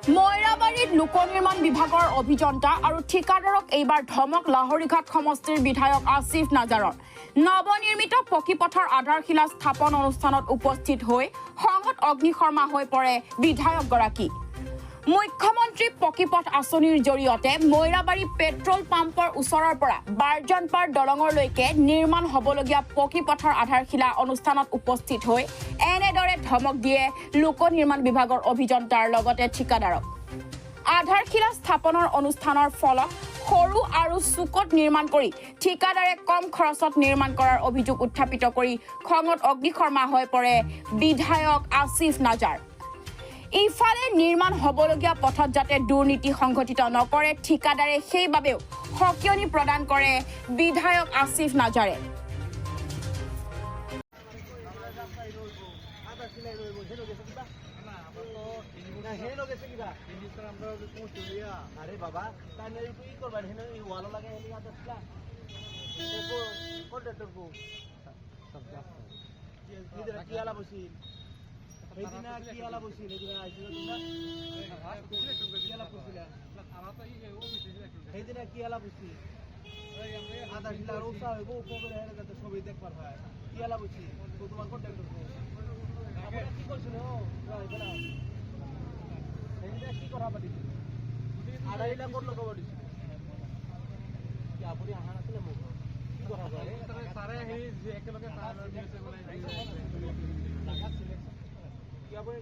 ময়ৰাবাৰীত লোক নিৰ্মাণ বিভাগৰ অভিযন্তা আৰু ঠিকাদাৰক এইবাৰ ধমক লাহৰীঘাট সমষ্টিৰ বিধায়ক আসিফ নাজাৰৰ নৱনিৰ্মিত পকীপথৰ আধাৰশিলা স্থাপন অনুষ্ঠানত উপস্থিত হৈ খঙত অগ্নিশৰ্মা হৈ পৰে বিধায়কগৰাকী। মুখ্যমন্ত্ৰী পকীপথ আঁচনিৰ জৰিয়তে ময়ৰাবাৰী পেট্ৰল পাম্পৰ ওচৰৰ পৰা বাৰজানপাৰ দলঙলৈকে নিৰ্মাণ হ'বলগীয়া পকীপথৰ আধাৰশিলা অনুষ্ঠানত উপস্থিত হৈ এনেদৰে ধমক দিয়ে লোক নিৰ্মাণ বিভাগৰ অভিযন্তাৰ লগতে ঠিকাদাৰক। আধাৰশিলা স্থাপনৰ অনুষ্ঠানৰ ফলত সৰু আৰু চুকত নিৰ্মাণ কৰি ঠিকাদাৰে কম খৰচত নিৰ্মাণ কৰাৰ অভিযোগ উত্থাপিত কৰি খঙত অগ্নিশৰ্মা হৈ পৰে বিধায়ক আসিফ নাজাৰ। ইফালে নিৰ্মাণ হ'বলগীয়া পথত যাতে দুৰ্নীতি সংঘটিত নকৰে ঠিকাদাৰে সেইবাবেও সকিয়নি প্ৰদান কৰে বিধায়ক আসিফ নাজাৰে। সেইদিনা কি আলাপ হৈছিল সেইদিনা কি আলাপ হৈছিল আধাৰশিলা উৎসাহ হইব উপকূলে যাতে ছবি দেখবার হয় কি আলাপ হৈছিল তোমার কন্ট্যাক্ট কি করছিল সেইদিনা কি কথা পাতিছিল আধাৰশিলা ক'ত লগাব দিছিল কি আপুনি অহা নাছিলে মোক কি কথা কয় ছাৰে সেই একেলগে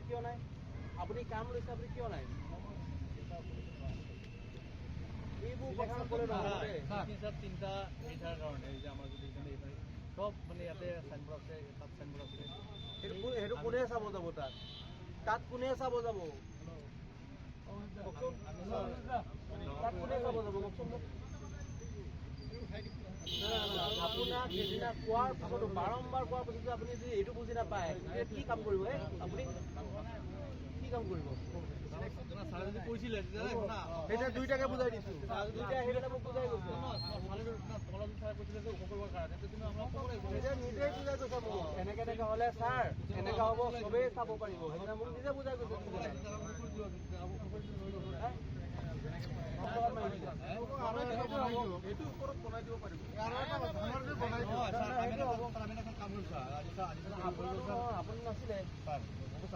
কিয় নাই আপুনি কাম লৈছে আপুনি কিয় নাই এইবোৰ কথা ক'লে তিনিটা মিটাৰ কাৰণে যে আমাৰ যদি চব মানে ইয়াতে চাইনবোৰ্ড আছে তাত চাইনবোৰ্ড আছে সেইটো কোনে চাব যাব তাত কোনে চাব যাব তাত কোনে চাব যাব কওকচোন আপোনাক সেইদিনা কোৱাৰ পিছতো বাৰম্বাৰ কোৱাৰ পিছতো আপুনি যদি এইটো বুজি নাপায় কি কাম কৰিব আপুনি কি কাম কৰিব সেইদিনা দুইটাকে বুজাই দিছো দুইটা সেইদিনা মোক বুজাই গৈছে নিজেই বুজাই গৈছে মোক এনেকে এনেকে হ'লে ছাৰ এনেকে হ'ব চবেই চাব পাৰিব সেইদিনা মোক নিজে বুজাই গৈছে আপুনি নাছিলে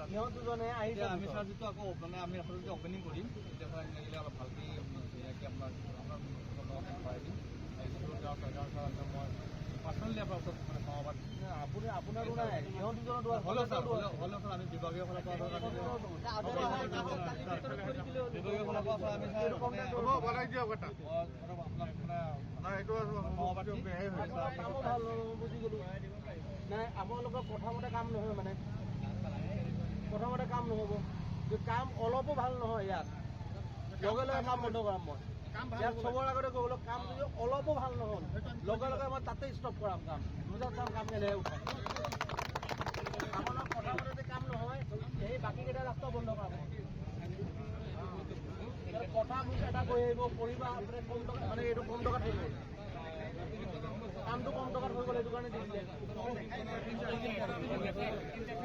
সিহঁত দুজনে আহিছে আমি ছাৰ যিটো আকৌ মানে আমি আপোনালোকে অপেনিং কৰিম তেতিয়া ছাৰ লাগিলে অলপ ভালকৈ আপোনাৰ মই পাৰ্চনেলি আপোনাৰ ওচৰত মানে সমাবাদ আপুনি আপোনাৰো নাই সিহঁত দুজনৰ হ'লেও ছাৰ আমি বিভাগীয় ফালৰ পৰা বিভাগীয় ফালৰ পৰা আমি বনাই দিয়ক এটা বুজি গ'লো নাই আপোনালোকৰ প্ৰথমতে কাম নহয় মানে প্ৰথমতে কাম নহ'ব কাম অলপো ভাল নহয় ইয়াত লগে লগে কাম বন্ধ কৰাম মই ইয়াত চবৰ আগতে ক'বলৈ কাম যদি অলপো ভাল নহ'ল লগে লগে মই তাতে ষ্টপ কৰাম কাম দুজন কাম কেনেকৈ উঠাম আপোনাৰ প্ৰথমতে কাম নহয় সেই বাকীকেইটা ৰাস্তা বন্ধ কৰাম কথা মোক এটা কৈ আহিব পৰিবা আপুনি কম টকা মানে এইটো কম টকাত হৈ গ'ল কামটো কম টকাত হৈ গ'ল এইটো কাৰণে দিছিলে